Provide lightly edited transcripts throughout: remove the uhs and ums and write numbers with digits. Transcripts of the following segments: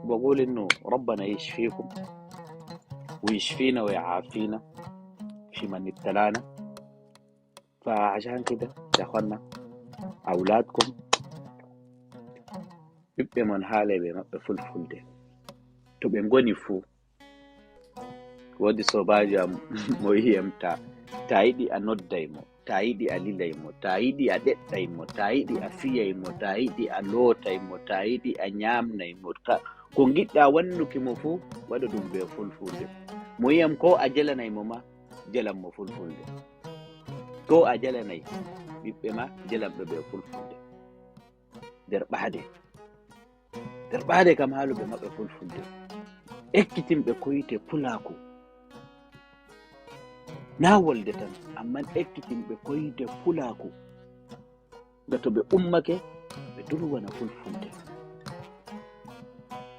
بقول إنه ربنا يشفيكم ويشفينا ويعافينا في من ابتلانا. فعشان كده يا أخوانا أولادكم بيبقى من حالة بمبقى فلفل ده تبقى مغني فو ودي صباجا مهم taidi a noddaymo taidi a lilaymo taidi a ɗeɗɗaymo taidi a fiyaymo taidi a lootaymo taidi a ñamnaymo ko giɗɗa wannuki mo fuu waɗa ɗum be fulfulde mo yiyam ko a jalanaymo ma jalanmo fulfulde ko a jalanay ɓiɓɓe ma jalanɓe be fulfulde nder ɓaade kam haaluɓe maɓɓe fulfulde ekkitinɓe koyite pulaku na wolde tan amma ekkitinɓe koyde fulaku ga to ɓe ummake ɓe durwana fulfulde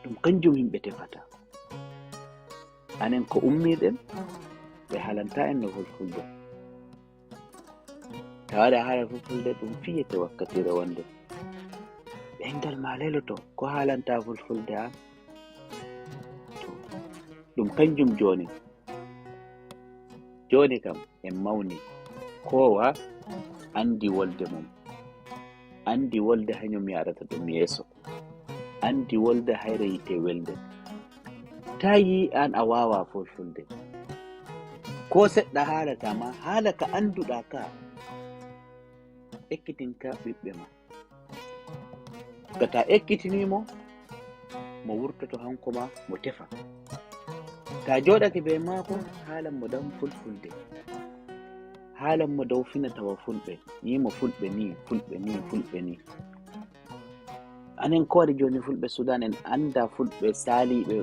ɗum kanjum yimɓe tefata anen ko ummiɗen ɓe halanta en no fulfulde tawaɗa haala fulfulde ɗum fiyete wakkatire wonde ɓengal ma leloto ko halanta fulfulde an ɗum kanjum joni kam en mawni kowa andi wolde mum andi wolde hanyum yarata ɗum yeeso andi wolde hayre yite welde ta yi an a wawa fulfulde ko seɗɗa haalata ma haala ka anduɗa ka ekkitinka ɓiɓɓe ma gata ekkitinimo mo wurtoto hanko ma mo tefa ta joɗake be maako haalan mo dan fulfulde haalan mo dow finatawa fulɓe yimo fulɓe ni anen kowaɗi joni fulɓe Sudan en anda fulɓe saliɓe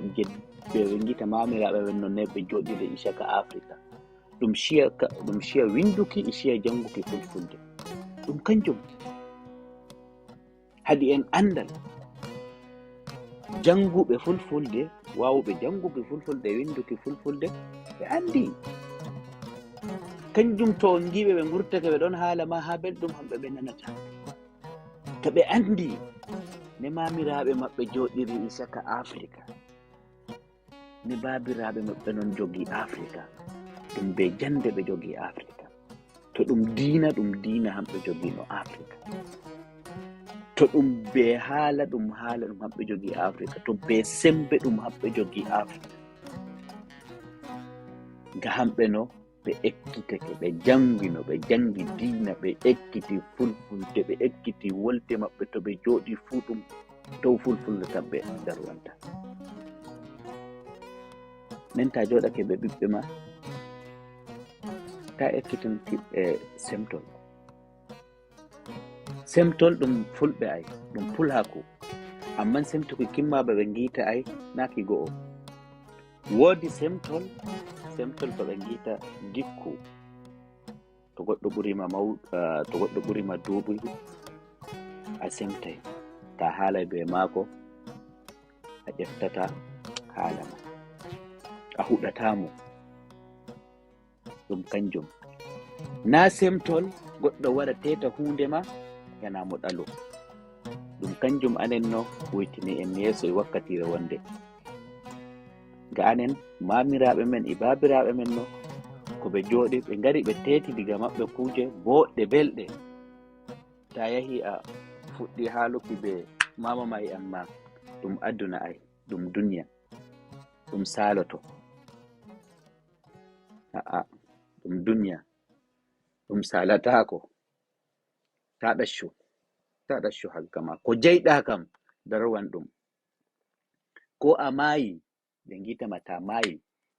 ɓe gita mamiraɓe ɓen no neɓe joɗiɗe ishaka Afrika ɗum shiya winduki e shiya janguki fulfulde ɗum kanjum hadi en andal janguɓe fulfulde wawɓe janguki fulfulde winduki fulfulde ɓe andi kanjum to on giɓe ɓe gurtake ɓe ɗon haala ma ha belɗum hamɓe ɓe nanata to ɓe andi ne mamiraɓe maɓɓe joɗiri isaka Afrika ne babiraɓe maɓɓe non jogi Afrika ɗum be jande ɓe jogi Afrika to ɗum diina hamɓe jogi no Afrika to ɗum be haala ɗum hamɓe jogi Afrika to be sembe ɗum hamɓe jogi Afrika ga hamɓe no ɓe ekkitake ɓe jangino ɓe jangi diina ɓe ekkiti fulfulde ɓe ekkiti wolde maɓɓe to ɓe joɗi fuu ɗum dow fulfulde tan ɓe darwanta nen ta joɗake ɓe ɓiɓɓe ma ta ekkitin semtol ɗum fulɓe ay ɗum pulhaku amman semtuki kimmaɓe ɓe giita ay naki go'o woodi semtol to ɓe giita gikku to goɗɗo ɓurima duuɓi a semtay ta haalay be maako a ƴeftata haala ma a huɗatamo ɗum kanjum na semtol goɗɗo waɗa teta hunde ma yanamo ɗalo ɗum kanjum anen no wuytini en yeeso e wakkatire wonde ga anen mamiraɓe men e babiraɓe men no ko ɓe jooɗi ɓe ngari ɓe teti diga maɓɓe kuje boɗɗe belɗe ta yahi a fuɗɗi haaluki be mama ma e amma ɗum adduna ay ɗum duniya ɗum saloto ɗum duniya ɗum salatako ta ɗaccu hagga ma ko jeyɗa kam darwan ɗum ko a maayi ɓe ngitama ta maayi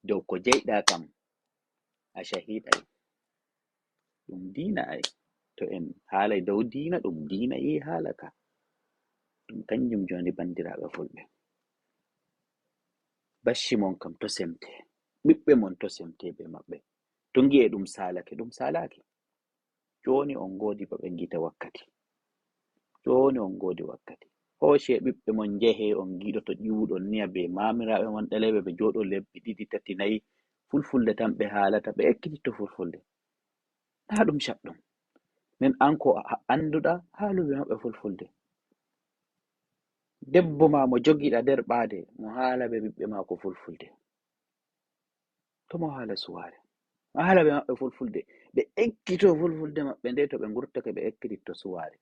dow ko jeyɗa kam a shahiɗay ɗum diina ay to en haalay dow diina ɗum diina yi haalaka ɗum kanjum joni bandiraɓe fulɓe bacci mon kam to semte ɓiɓɓe mon to semte be maɓɓe to ngi'e ɗum salaki joni on godi ba ɓe ngita wakkati joni on godi wakkati hoce ɓiɓɓe mon jehe on giɗoto ƴiwuɗon niya be mamiraɓe mon ɗaleɓe ɓe joɗo lebbi 2 3 4 fulfulde tan ɓe haalata ɓe ekkititto fulfulde na ɗum shaɗɗum nen an ko anduɗa haaluɓe maɓɓe fulfulde debbo ma mo jogiɗa nder ɓaade mo haala ɓe ɓiɓɓe maako fulfulde, to mo haala suwaare, mo haala ɓe maɓɓe fulfulde, ɓe ekkito fulfulde maɓɓe nde, to ɓe ngurtake ɓe ekkititto suwaare.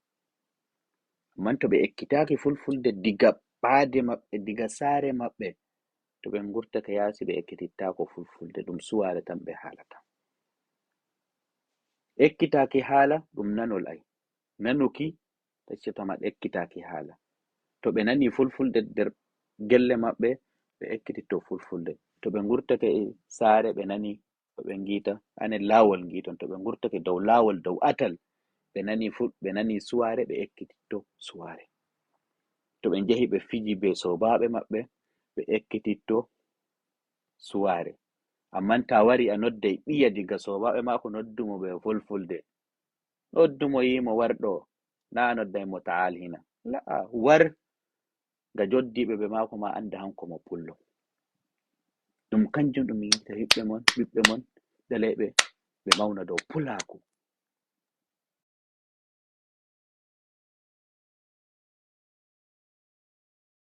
Amman to ɓe ekkitaaki fulfulde diga ɓaade maɓɓe, diga saare maɓɓe, to ɓe ngurtake yaasi ɓe ekkitittaako fulfulde, ɗum suwaare tan ɓe haalata. Ekkitaaki haala ɗum nanol ay, nanuki taccitamat ekkitaaki haala. To ɓe nani fulfulde nder gelle maɓɓe, ɓe ekkititto fulfulde. To ɓe ngurtake saare ɓe nani, to ɓe ngiita hanen laawol ngiiton, to ɓe ngurtake dow laawol dow atal ɓe nani suwaare, ɓe ekkititto suwaare. To ɓe njahi ɓe fiji be sobaaɓe maɓɓe, ɓe ekkititto suwaare. Amman ta wari a noddai ɓiya diga sobaaɓe maako noddumo ɓe fulfulde, noddumo yimo war ɗo, na a noddai mo ta'al hina, la'a war, nga joddiɓe ɓe maako ma anda hanko mo pullo. Ɗum kanjum ɗum mi yi'ita ɓiɓɓe mon, ɓiɓɓe mon daleɓe ɓe mauna dow pulaaku.